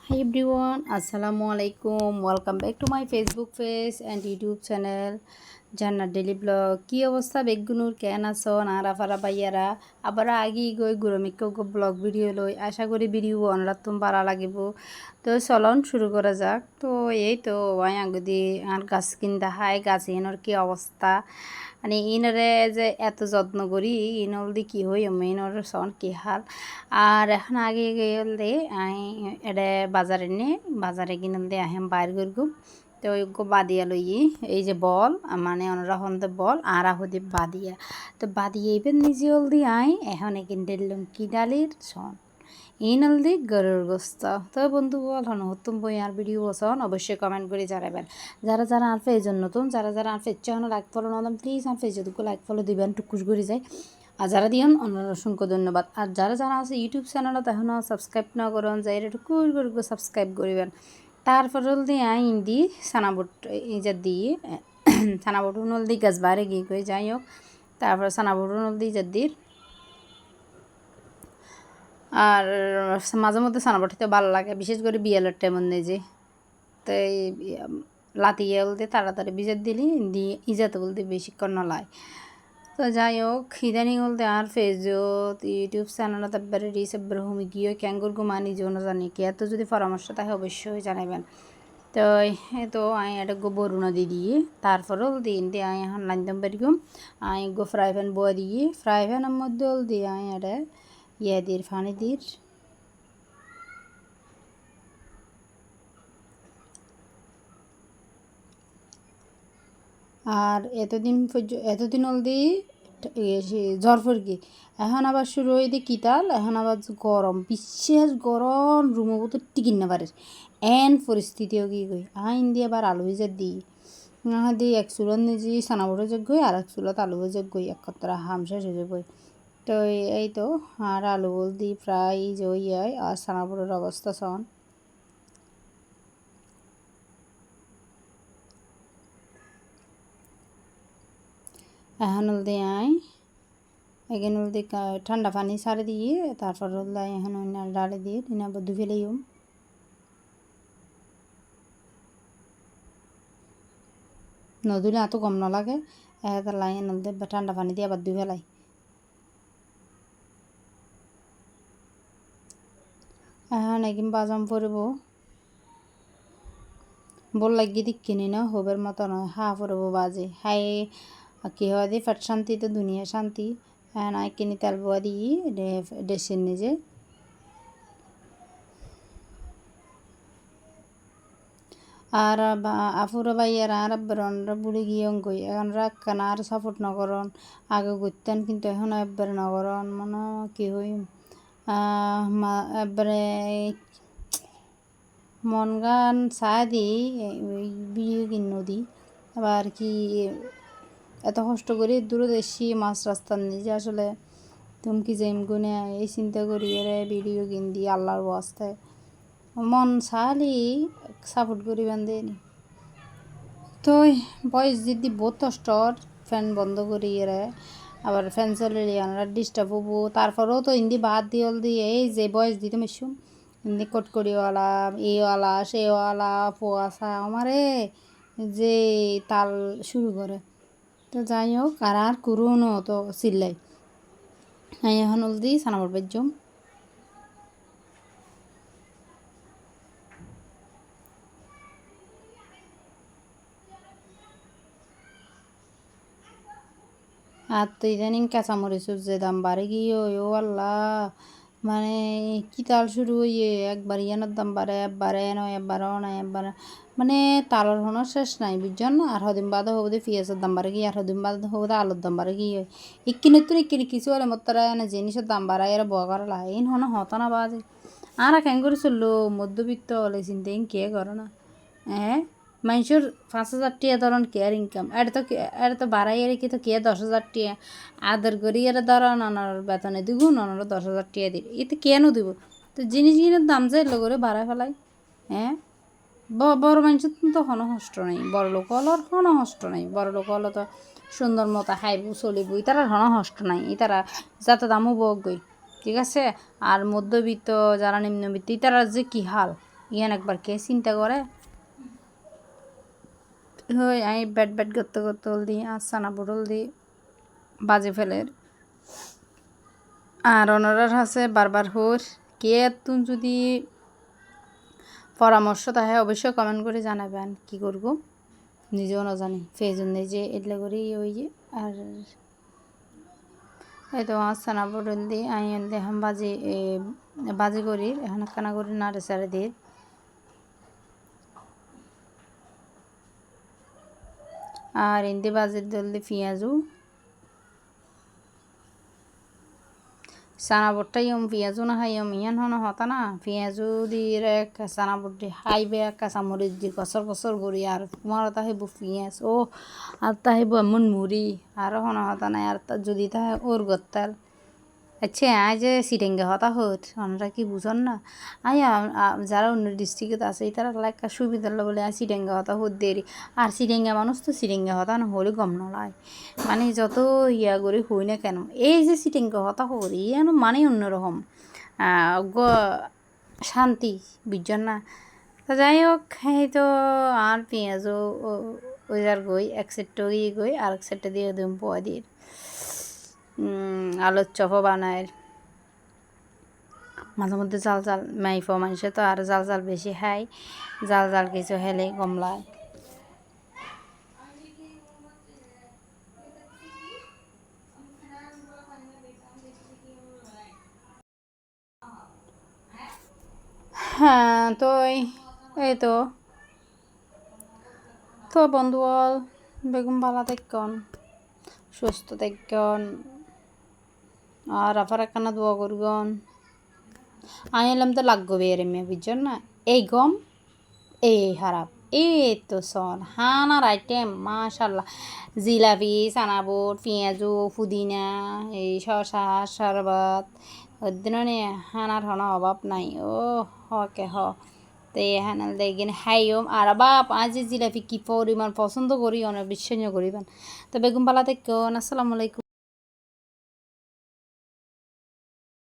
Hi everyone, Assalamu alaikum. Welcome back to my Facebook page and YouTube channel. জান্নাত daily blog কি অবস্থা বেগুনুর কেন আছো নারাফারা বাইয়ারা আবার আগি গই গুরমিক ব্লগ ভিডিও লই আশা করি ভিডিও অনরাতুম পারা লাগিব তো চলন শুরু করা যাক তো এই তো ওয়াই আগুদি আর গাছ কিনতে হাই গাছ ইনর কি অবস্থা মানে ইনরে যে এত যত্ন করি ইনল দি কি হই ইনর সন কি হাল আর এখন আগে গেলে এটা বাজারে কিনল দিয়ে আহেম বাইর করগুম তো বাদিয়া লই এই যে বল মানে অনরা হন্দে বল আর আহুদি বাদিয়া তো বাদিয়া এবার নিজে হলদি এখন একিন দিলাম কি ডালির সন এই নলদি গরুর গোস্ত তো বন্ধু বল হন হতুম বই আর ভিডিও বসন অবশ্যই কমেন্ট করে জানাবেন যারা যারা আর পেজের নতুন যারা যারা আর পেজ চাহন লাইক ফলো নদাম প্লিজ আর পেজে দুটো লাইক ফলো দিবেন টুকুস করে যায় আর যারা দিয়েন অন্যান্য অসংখ্য ধন্যবাদ আর যারা যারা আছে ইউটিউব চ্যানেলত এখনও সাবস্ক্রাইব না করেন যাই এটা টুকুর করে সাবস্ক্রাইব করিবেন তারপর দিয়ে ইন্দি সানাবুট এই যে দিয়ে সানাবুট নল দি গাছ বাইরে গিয়ে করে যাই হোক তারপর সানাবুট নল দি দির আর মাঝে মধ্যে সানাবুটিতে ভালো লাগে বিশেষ করে বিয়েলের টাইমন নেই যে তো এই লাতিয়ে বলতে তাড়াতাড়ি বিজার দিলি দিয়ে ইজাতে বলতে বেশিক্ষণ নলায় তো যাই হোক ইদানিং বলতে আর ফেসবুক ইউটিউব চ্যানেলত একবারে রিস একবারে হুমি গিয়ে ক্যাঙ্গুর গুমানি যেন জানি কি এত যদি পরামর্শ থাকে অবশ্যই জানাবেন তো তো আমি এটা গো বরুণা দিয়ে তারপরেও দিন দিয়ে আমি এখন রান্ধতাম পারিম আমি গো ফ্রাই প্যান বয়া দিয়ে ফ্রাই প্যানের মধ্যে দিয়ে আমি এটা দির ফানি দির আর এতদিন অলদি জ্বরফরকি এখন আবার শুরু হয়ে দিয়ে কিতাল এখন আবার গরম বিশেষ গরম রুমের মতো টিকিন না পারে এন পরিস্থিতিও কি কই আইন দিয়ে আবার আলু ভেজে দিই দিয়ে এক চুলত নিজে সানা বড়ো যোগ গই আর এক চুলত আলু ভেজে গই এক কতরা হাম শেষ হয়ে যাবই তো এই তো আর আলু বল দিই প্রায় জই হয় আর সানা বড়োর অবস্থা সন এখন হলদি এখানে হলদি ঠান্ডা পানি সারে দিয়ে তারপর হলদি এখন ডালে দিয়ে টিনা বদ্ধ ফেলেই নদীলে এত কম না লাগে তার লাই নলদে ঠান্ডা পানি দিয়ে আবার ধুয়ে ফেলাই এখন একদিন বাজাম পরব বল লাগিয়ে দিক কিনি না হবের মতো নয় হা পরব বাজে হাই কি হওয়া দিয়ে ফ্যাট শান্তি তো দুনিয়া শান্তি এখন আই কিনি তেল বোয়া দিয়ে ডেসের নিজে আর আফুরা বাইয়ার আর আব্বারনরা বুড়ি গিয়ে গই এখন রাখকান আর সাপোর্ট নগরন আগে করতেন কিন্তু এখন একবারে নগরন মনে কি হই একবারে মন গান চা দি বিয়ে কিন নদী আবার কি এত কষ্ট করে দূরে দেশি মাছ রাস্তার নিজে আসলে তুমি কি যেম গুনে এই চিন্তা করি এরে ভিডিও কিন দি আল্লাহর ওয়াস্তায় মন চালি সাপোর্ট করি বান্ধেনি তো বয়স যদি বহুত কষ্টর ফ্যান বন্ধ করি এরা আবার ফ্যান চলে আমরা ডিস্টার্ব হবো তারপরেও তো হিন্দি বাদ দিয়ে দিয়ে এই যে বয়স দিতে মেশুম হিন্দি কটকড়িওয়ালা এইওয়ালা সেইওয়ালা পোয়াশা আমারে যে তাল শুরু করে তো যাই হোক আর করুনও তো চিল্লাই আমি এখন হলদি সানাবর বেজম আর তো ইদানিং কাঁচামরিচের যে দাম বাড়ে গিয়ে ও আল্লাহ মানে কি তাল শুরু হইয়ে একবার ইয়ানোর দাম বাড়ে একবার নয় একবারও নয় একবার মানে তালর হনো শেষ নাই বুঝছেন আর হদিন বাদে হবো দে পেঁয়াজের দাম বাড়ে গিয়ে আর হদিন বাদে হবো দে আলুর দাম বাড়ে গিয়ে ইকিনে তো ইকিনে কিছু হলে মত তারা এনে জিনিসের দাম বাড়ায় এরা বয়া করা লাগে ইন হনো হতো না বাজে আর কেন করে চললো মধ্যবিত্ত হলে চিন্তা কে করে না হ্যাঁ মানুষের 5,000 টিয়া ধরন কেয়ার ইনকাম এটা তো বাড়াই এর কি তো কে 10,000 টিয়া আদর করি এর ধরন অনার বেতনে দ্বিগুণ অনার 10,000 টিয়া দিল এতে কেন দিব তো জিনিসগুলোর দাম যে এলো করে বাড়ায় ফেলাই হ্যাঁ বড় মানুষের তো কোনো কষ্ট নাই বড় লোক হলোর কোনো কষ্ট নাই বড় লোক হলো তো সুন্দর মতো খাইবো চলিব তারা কোনো কষ্ট নাই তারা যাতে দামও বক গই ঠিক আছে আর মধ্যবিত্ত যারা নিম্নবিত্ত তারা যে কী হাল ইয়ান একবার কে চিন্তা করে হই আমি ব্যাট ব্যাট করতে করতে হলদি আর সানা বুটল দি বাজে ফেলের আর অনারার আছে বারবার হোর কে তুমি যদি পরামর্শ তাহে অবশ্যই কমেন্ট করে জানাবেন কি করব নিজেও না জানি ফেজন যে এটলে করি ওই যে আর এই তো সানা বুটল দি আমি এখন বাজি করি এখন কানা করি নাড়ে সাড়ে দিয়ে আর ইন্দি বাজির দল দি পেঁয়াজু সানা বুটটাই পেঁয়াজু না খাই ইয়ান হন হতা না পেঁয়াজু দিয়ে সানা বুট দি খাইবে কাঁচামরিচ দি কচর কচর করি আর তোমার তা হেব পেঁয়াজ ও আর তা হেব এমন মুড়ি আরও হন হতা নাই আর যদি তা ওর গত্তাল আচ্ছা আয় যে সিটেঙ্গে হতা হত আমরা কি বুঝন না আই যারা অন্য ডিস্ট্রিক্টত আছে তারা একটা সুবিধা বলে সিটেঙ্গে হতা হত দেরি আর সিটেঙ্গা মানুষ তো সিটেঙ্গে হতা না হলে গম নলায় মানে যত ইয়া করে হই না কেন এই যে সিটেঙ্গে হতা হরি যেন মানে অন্যরকম শান্তি বুঝছেন না তা যাই হোক এই তো আর পেঁয়াজও ওই যার গই এক সেটটা গই আর এক সেটটা দিয়ে দিম পোয়া দিয়ে আলুর চপও বানায় মাঝে মধ্যে জাল জাল মাইফ মানুষে তো আর জাল জাল বেশি খায় জাল জাল কিছু হেলে কমলায় হ্যাঁ তো এই তো তো বন্ধুয়াল বেগুন ভালো থাকন সুস্থ থাকন আর আফার একখানা দোয়া করগন আমি এলাম তো লাগবে বেরে মেয়ে বুঝছেন না এই গম এই খারাপ এই তো সন হানার আইটেম মাশাল্লাহ জিলাপি সানাবুট পেঁয়াজু পুদিনা এই শসা শরবত ওদিন হানার হন অভাব নাই ও হকে হ তো হানাল দেখেন হাইম আর বাপ আজ জিলাপি কি পরিমাণ পছন্দ করি অনেক বিশ্বাস করিবেন তো বেগুন পালাতে কেউ আসসালামু আলাইকুম।